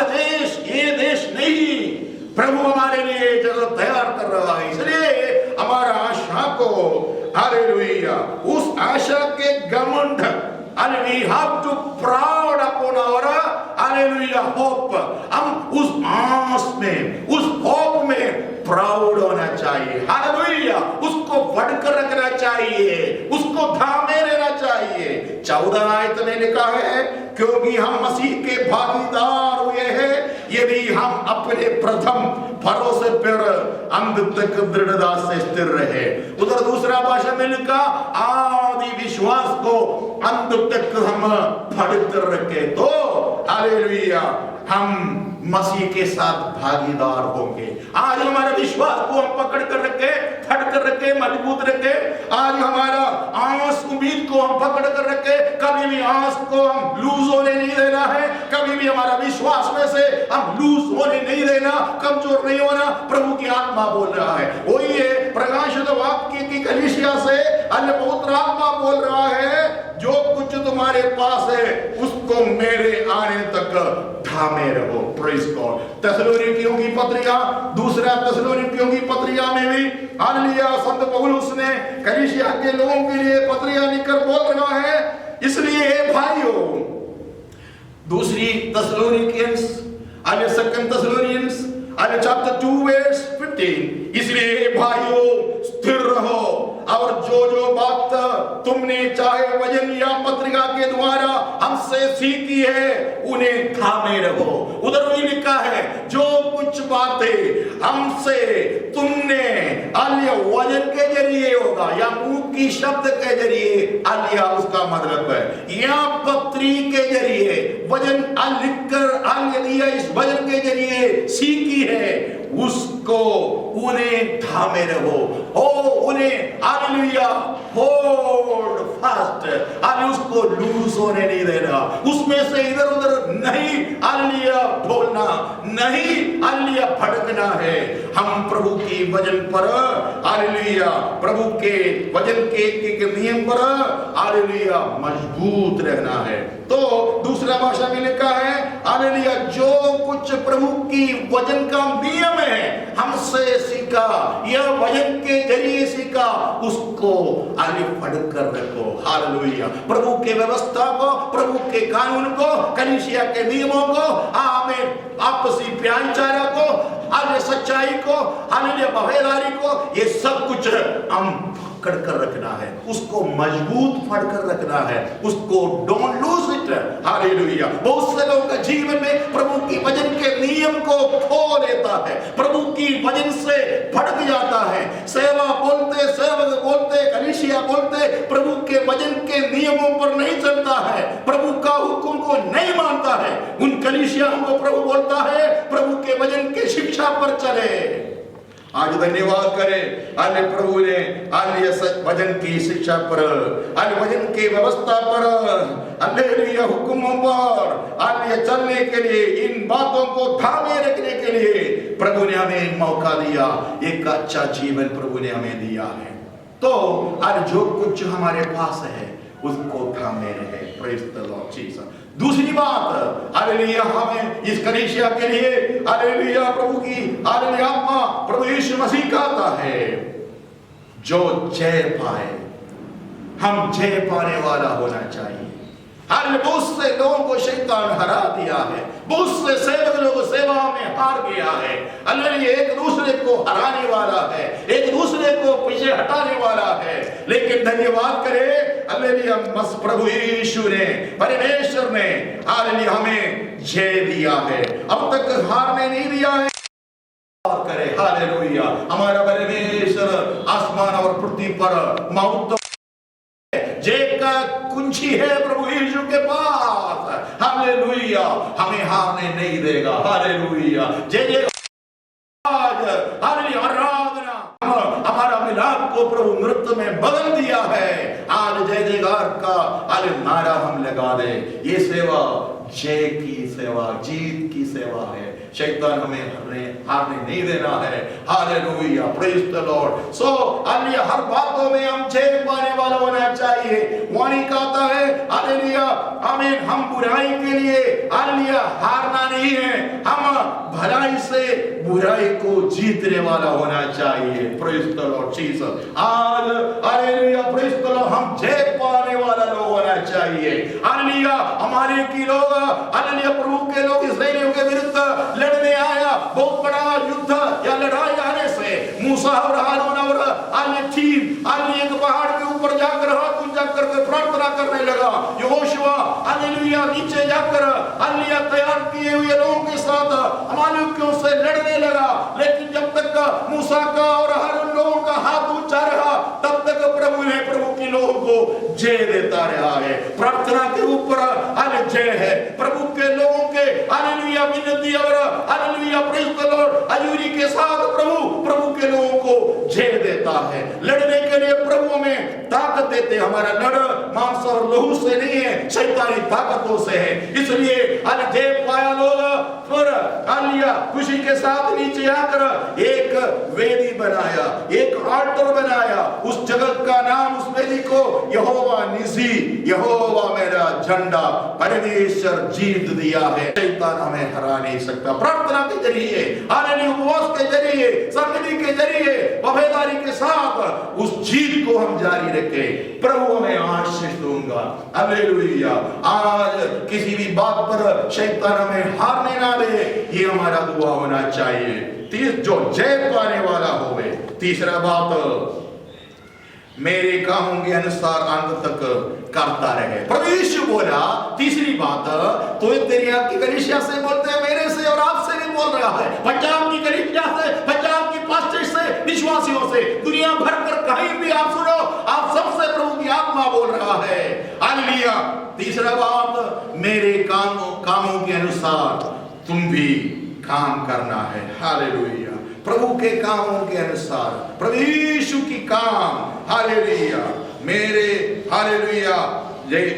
देश ये देश नहीं, प्रभु हमारे लिए जगह तैयार कर रहा है। इसलिए हमारा आशा को, हालेलुया, उस आशा के घमंड, and we have to proud upon our hallelujah hope। हम उस आस में, उस होप में प्राउड होना चाहिए। हालेलुया। उसको बढ़कर रखना चाहिए, उसको थामे रहना चाहिए। 14 आयत में लिखा है, क्योंकि हम मसीह के भागीदार हुए हैं, यदि हम अपने प्रथम भरोसे पर अंत तक दृढ़ता से स्थिर रहे। उधर दूसरा भाषा में लिखा, आदि विश्वास को अंत तक हम फड़ कर रखे, तो हालेलुया हम मसीह के साथ भागीदार होंगे। आज हमारा विश्वास को हम पकड़ कर रखे, फड़ कर रखे, मजबूत रखे। आज हमारा आस, उम्मीद को हम पकड़ कर रखे। कभी भी आस को हम लूज होने नहीं देना है, कभी भी हमारा विश्वास में से हम लूज होने नहीं देना, कमजोर नहीं होना। प्रभु की आत्मा बोल रहा है, वही है प्रकाशित वाक्य की कलीसिया से अन्य पवित्र आत्मा बोल रहा है, जो कुछ तुम्हारे पास है उसको मेरे आने तक थामे रहो। Praise God. थिस्सलुनीकियों की पत्रिका, दूसरा थिस्सलुनीकियों की पत्रिका में भी हालेलुया संत पौलुस ने कलीसिया के लोगों के लिए पत्रिका लिखकर बोल रहा है, इसलिए भाइयों, दूसरी थिस्सलुनीकियंस, सेकंड थिस्सलुनीकियंस चैप्टर 2 वर्स 15, इसलिए भाइयों स्थिर रहो और जो जो बात तुमने चाहे वचन या पत्रिका के द्वारा हमसे सीखी है उन्हें थामे रहो। उधर भी लिखा है, जो कुछ बातें हमसे तुमने आलिया वचन के जरिए होगा या मुंह की शब्द के जरिए, आलिया उसका मतलब है या पत्री के जरिए वचन लिखकर आलिया दिया, इस वचन के जरिए सीखी है, उसको उन्हें थामे रहो। ओ उन्हें हालेलुया होल्ड फास्ट, उसको लूज होने नहीं देना, उसमें से इधर उधर नहीं हालेलुया ढोलना, नहीं हालेलुया भटकना है। हम प्रभु की वचन पर हालेलुया, प्रभु के वचन के एक नियम पर हालेलुया मजबूत रहना है। तो दूसरा भाषा में लिखा है हालेलुया, जो कुछ प्रभु की वचन का नियम है हमसे सीखा या वचन के जरिए सीखा, उसको आगे पढ़कर रखो। हालेलुया। प्रभु के व्यवस्था को, प्रभु के कानून को, कलीसिया के नियमों को, आमीन, आपसी भाईचारा को, आगे सच्चाई को, हालेलुया वफादारी को, ये सब कुछ हम पकड़ कर रखना है, उसको मजबूत पकड़ कर रखना है, उसको डोंट लूज इट। हालेलुया। बहुत से लोगों का जीवन में प्रभु की वचन के नियम को खो लेता है, प्रभु की वचन से भटक जाता है। सेवा बोलते, सेवक बोलते, कलीसिया बोलते, प्रभु के वचन के नियमों पर नहीं चलता है, प्रभु का हुक्म को नहीं मानता है। उन कलीसियाओं को प्रभु बोलता है प्रभु के वचन के शिक्षा पर चले। आज धन्यवाद करें आले प्रभु ने आले सच वचन की शिक्षा पर, आले वचन की व्यवस्था पर, हालेलुया हुक्मों पर आले चलने के लिए, इन बातों को थामे रखने के लिए प्रभु ने हमें मौका दिया, एक अच्छा जीवन प्रभु ने हमें दिया है। तो आज जो कुछ हमारे पास है उसको थामे रहे। Praise the Lord Jesus. दूसरी बात हालेलुया, हमें इस कलीसिया के लिए हालेलुया प्रभु की हालेलुया आत्मा प्रभु यीशु मसीह कहता है, जो जय पाए, हम जय पाने वाला होना चाहिए। बहुत से लोगों को शैतान हरा दिया है, बहुत से सेवक लोग सेवा में हार गया है। हालेलुया, एक दूसरे को हराने वाला है, एक दूसरे को पीछे हटाने वाला है। लेकिन धन्यवाद करें हालेलुया, बस प्रभु यीशु ने, परमेश्वर ने हालेलुया हमें जय दिया है, अब तक हारने नहीं दिया है। करे हालेलुया, हमारा परमेश्वर आसमान और पृथ्वी पर मौत जय का कुंजी है प्रभु यीशु के पास। हालेलुया, हमें हारने नहीं देगा। हालेलुया, जय आज हालेलुया आराधना हमारा मिलाप को प्रभु नृत्य में बदल दिया है। आज जय जयकार का नारा हम लगा दे। ये सेवा जय की सेवा, जीत की सेवा है। शैतान हमें हारने नहीं देना है। Hallelujah, praise the Lord. So hallelujah, हर बातों में हम जय पाने वाला होना चाहिए। वाणी कहता है हालेलुया, आमीन, हम बुराई के लिए हालेलुया हारना नहीं है, हम भलाई से बुराई को जीतने वाला होना चाहिए। Praise the Lord Jesus. आज हालेलुया, प्रेज द लॉर्ड, हम जय पाने वाला लोग होना चाहिए। हालेलुया, हमारे की लोग हालेलुया प्रभु के लोग इस्राएलियों के विरुद्ध लड़ने आया। बहुत बड़ा युद्ध या लड़ाई आने से मूसा और हारून और टीम एक पहाड़ के ऊपर जाकर हाथ ऊंचा करके प्रार्थना करने लगा। यहोशुआ हालेलुया नीचे जाकर हालेलुया तैयार किए हुए लोगों के साथ अमालेकियों से लड़ने लगा। लेकिन जब तक मूसा का और हारून लोगों का हाथ ऊंचा रहा, तब तक प्रभु ने प्रभु के लोगों को जय देता रहा है। प्रार्थना के ऊपर जय है। प्रभु के लोगों के हालेलुया विनती और हालेलुया प्रेज द लॉर्ड हजूरी के साथ प्रभु के लोगों को जय देता है। लड़ने के लिए प्रभु हमें ताकत देते। हमारा लड़ मांस और लहू से नहीं है, शैतानी ताकतों से है। इसलिए जय पाया लोग फिर हालेलुया खुशी के साथ नीचे आकर एक वेदी बनाया, एक ऑल्टर बनाया। उस जगत का नाम, उस वेदी को यहोवा निसी, यहोवा मेरा झंडा, परमेश्वर जीत दिया है। शैतान हमें हरा नहीं सकता। प्रार्थना के जरिए हालेलुया, उपवास के जरिए, संगति के जरिए, वफादारी के साथ उस जीत को हम जारी रखें। प्रभु हमें आशीष दूंगा। हालेलुया, आज किसी भी बात पर शैतान हमें हारने ना दे, ये हमारा दुआ होना चाहिए। जो जय पाने वाला होवे। तीसरा बात, मेरे कामों के अनुसार अंत तक करता रहे। प्रभु यीशु बोला तीसरी बात, तो तेरी आपकी कलीसिया से बोलते हैं, मेरे से और आपसे भी बोल रहा है। पंजाब की कलीसिया से, पंजाब की पास्टर से, विश्वासियों से, दुनिया भर कर कहीं भी आप सुनो, आप सबसे प्रभु की आत्मा बोल रहा है। हालेलुया। तीसरा बात, मेरे कामों के अनुसार तुम भी काम करना है। हालेलुया, प्रभु के कामों के अनुसार, प्रभु यीशु की काम। हालेलुया,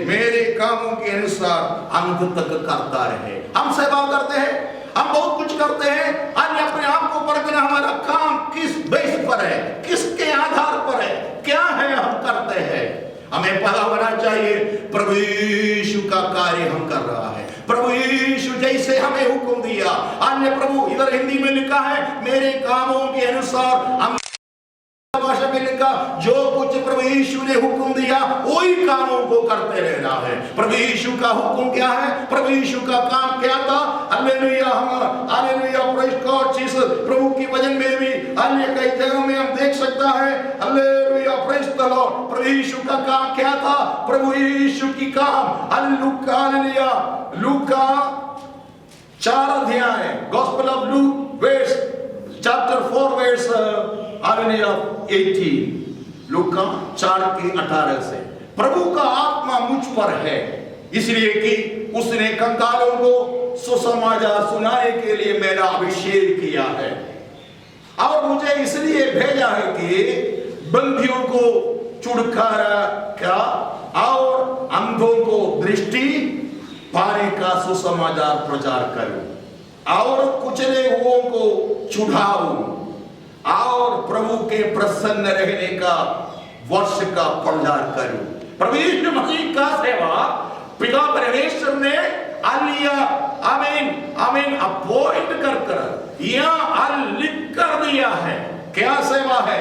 मेरे कामों के अनुसार अंत तक करता रहे। हम सेवा करते हैं, हम बहुत कुछ करते हैं। अन्य अपने आप को परखना, हमारा काम किस बेस पर है, किसके आधार पर है, क्या है हम करते हैं। हमें पता होना चाहिए प्रभु यीशु का कार्य हम कर रहा है। प्रभु यीशु जैसे हमें हुक्म दिया, अन्य प्रभु इधर हिंदी में लिखा है मेरे कामों के अनुसार, हम भाषा में लिखा जो कुछ प्रभु यीशु ने हुक्म दिया वही कामों को करते रहना है। प्रभु यीशु का हुक्म क्या है, प्रभु यीशु का काम क्या था। हालेलुया, हम हालेलुया प्रेज गॉड जीसस। प्रभु की वचन में भी अन्य कई जगह में हम देख सकता है। Hallelujah praise the Lord. प्रभु यीशु का काम क्या था, प्रभु यीशु की काम। हालेलुया, लूका 4 अध्याय, gospel of Luke verse chapter 4 verse hallelujah 18, लूका 4:18 से, प्रभु का आत्मा मुझ पर है इसलिए कि उसने कंगालों को सुसमाचार सुनाने के लिए मेरा अभिषेक किया है, और मुझे इसलिए भेजा है कि बंदियों को छुटकारा क्या और अंधों को दृष्टि पाने का सुसमाचार प्रचार करूं, और कुचले हुओं को छुड़ाऊं, और प्रभु के प्रसन्न रहने का वर्ष का प्रचार करूं। प्रभु यीशु मसीह का सेवा पिता परमेश्वर ने आमीन अपॉइंट कर यहाँ लिख कर दिया है। क्या सेवा है,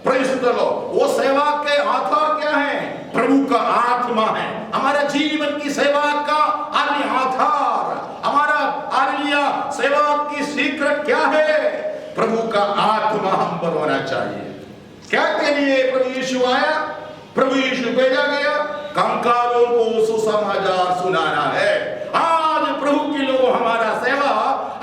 प्रेज़ द लॉर्ड। वो सेवा के आधार क्या है, प्रभु का आत्मा है। हमारा जीवन की सेवा का आधार, हमारा सेवा की सीक्रेट क्या है, प्रभु का आत्मा हम पर होना चाहिए। क्या के लिए प्रभु यीशु आया, प्रभु यीशु भेजा गया, कंगालों को सुसमाचार सुनाना है। आज प्रभु के लोग हमारा सेवा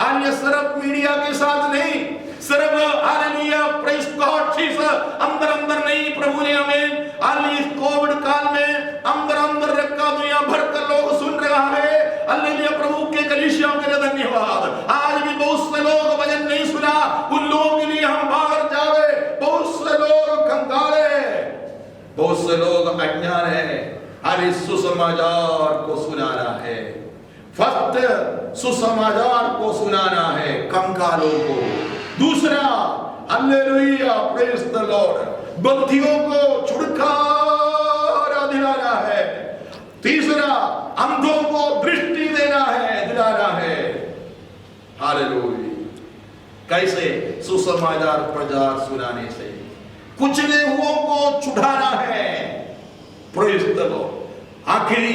अन्य सिर्फ मीडिया के साथ नहीं, सिर्फ हालेलुया प्रेज़ गॉड जीसस अंदर नहीं, प्रभु ने हमें इस कोविड काल में अंदर बहुत से लोग अज्ञान है, अरे सुसमाचार को सुनाना है, फक्त सुसमाचार को सुनाना है कंकालों को। दूसरा, हालेलुया, प्रेज द लॉर्ड, बंदियों को छुटकारा दिलाना है। तीसरा, अंधों को दृष्टि देना है, दिलाना है। हालेलुया। कैसे? सुसमाचार प्रचार सुनाने से। कुचले हुओं को छुड़ाना है, प्रेज द लॉर्ड। आखिरी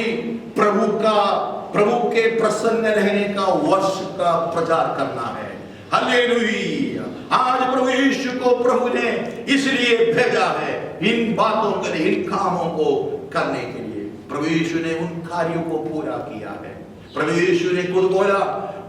प्रभु के प्रसन्न रहने का वर्ष का प्रचार करना है। हालेलुया। आज प्रभु यीशु को प्रभु ने इसलिए भेजा है, इन बातों के लिए, इन कामों को करने के लिए। प्रभु यीशु ने उन कार्यों को पूरा किया है। प्रभु यीशु ने खुद बोला,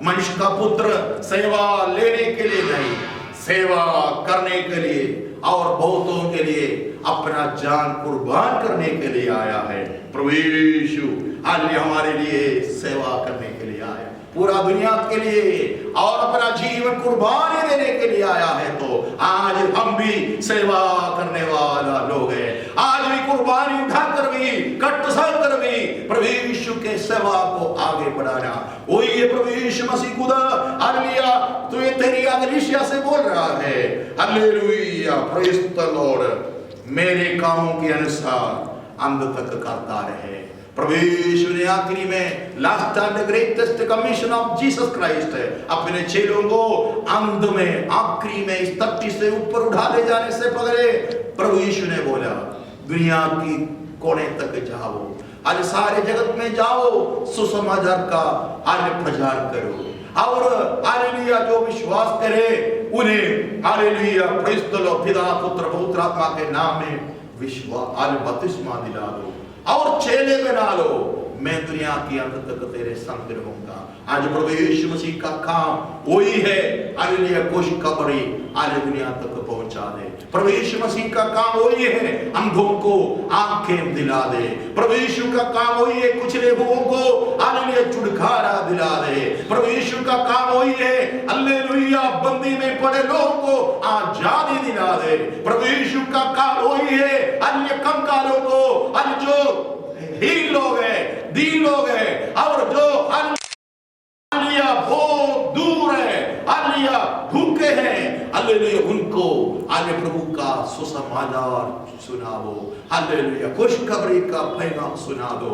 मनुष्य का पुत्र सेवा लेने के लिए नहीं, सेवा करने के लिए और बहुतों के लिए अपना जान कुर्बान करने के लिए आया है। प्रभु यीशु आज हमारे लिए सेवा करने के लिए आया, पूरा दुनिया के लिए, और अपना जीवन कुर्बानी देने के लिए आया है। तो आज हम भी सेवा करने वाला लोग हैं। आज भी कुर्बानी उठाकर भी, कष्ट सहकर भी प्रभु यीशु के सेवा को आगे बढ़ाना, वही ये प्रभु यीशु मसीह खुदा हालेलुया तो ये तेरी कलीसिया से बोल रहा है। Hallelujah, praise the Lord. मेरे कामों के अनुसार अंत तक करता रहे। प्रभु यीशु ने आखिरी में, last and greatest commission of Jesus Christ, अपने चेलों को अंत में, आखिरी में इस तख्ती से ऊपर उठा ले जाने से पहले प्रभु यीशु ने बोला, दुनिया की कोने तक जाओ, आज सारे जगत में जाओ, सुसमाचार का आज प्रचार करो, और हालेलुया जो विश्वास करे उन्हें हालेलुया प्रेज द लॉर्ड पिता पुत्र पवित्र आत्मा के नाम में विश्वास आज बपतिस्मा दिला दो और चेले बना लो। मैं दुनिया की अंत तक तेरे संग रहूंगा। आज प्रभु यीशु मसीह का काम वही है, हालेलुया खुशखबरी आज दुनिया तक पहुंचा दे। प्रभु यीशु मसीह का काम वही है, अंधों को आंखें दिला दे। प्रभु यीशु का काम वही है, कुचले हुओं को हालेलुया छुटकारा दिला दे। प्रभु यीशु का काम वही है, हालेलुया बंदी में पड़े लोगों को आजादी दिला दे। प्रभु यीशु का काम वही है, अन्य कंकालों को, अन्य जो हीन लोग हैं, दीन लोग हैं, और जो हालेलुया बहुत दूर है, हालेलुया भूखे हैं, हालेलुया उनको आगे प्रभु का सुसमाचार सुनाओ, हालेलुया खुशखबरी का पैगाम सुना दो।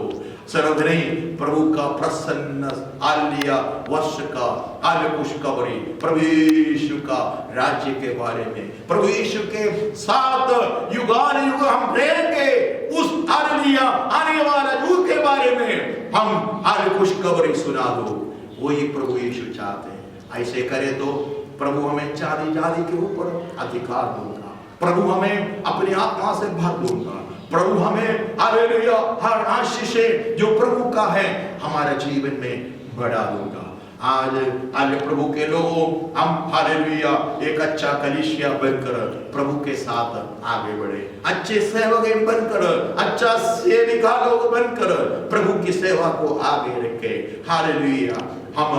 सर्वधनी प्रभु का प्रसन्न हालेलुया वर्ष का आगे खुशखबरी, प्रभु यीशु का राज्य के बारे में, प्रभु यीशु के साथ युगानुयुग हम रहेंगे, उस हालेलुया आने वाला युग के बारे में हम आगे खुशखबरी सुना दो। वही प्रभु यीशु चाहते हैं। ऐसे करे तो प्रभु हमें चांदी जाति के ऊपर अधिकार दूंगा, प्रभु हमें अपनी आत्मा से भर दूंगा, प्रभु हमें हालेलुया हर आशीष जो प्रभु का है हमारे जीवन में बढ़ा दूंगा। आज प्रभु के लोगों हम हालेलुया एक अच्छा कलीसिया बनकर प्रभु के साथ आगे बढ़े, अच्छे सेवक बनकर, अच्छा सेविका लोग बनकर प्रभु की सेवा को आगे रखे। हालेलुया हम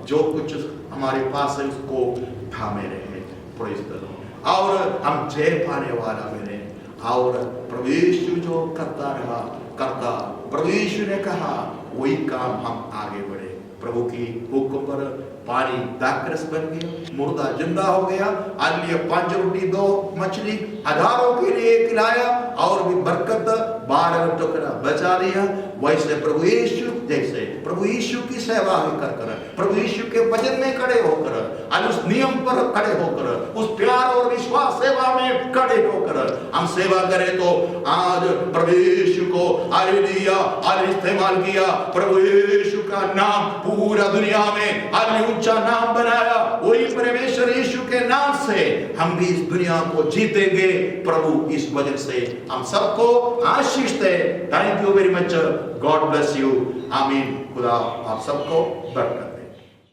जो कुछ हमारे पास है उसको थामे रहे, प्रेज द लॉर्ड, और हम जय पाने वाला बने। और प्रभु यीशु जो करता रहा करता, प्रभु यीशु ने कहा वही काम हम आगे बढ़े। प्रभु की हुक्म पर पानी दाखरस बन गया, मुर्दा जिंदा हो गया, अन्य 5 रोटी 2 मछली हजारों के लिए खिलाया, और भी बरकत 12 टुकड़ा बचा लिया। वैसे प्रभु यीशु जैसे प्रभु यीशु की सेवा कर प्रभु यीशु के वचन में खड़े होकर, उस नियम पर खड़े होकर, उस प्यार और विश्वास सेवा में खड़े होकर हम सेवा करें तो आज प्रभु यीशु को हालेलुया आज इस्तेमाल किया। प्रभु यीशु का नाम पूरा दुनिया में आज ऊंचा नाम बनाया। वही परमेश्वर यीशु के नाम से हम भी इस दुनिया को जीतेंगे। प्रभु इस वजह से हम सबको आशीष दे। Thank you very much, God bless you, आमीन। खुदा आप सबको बरकत।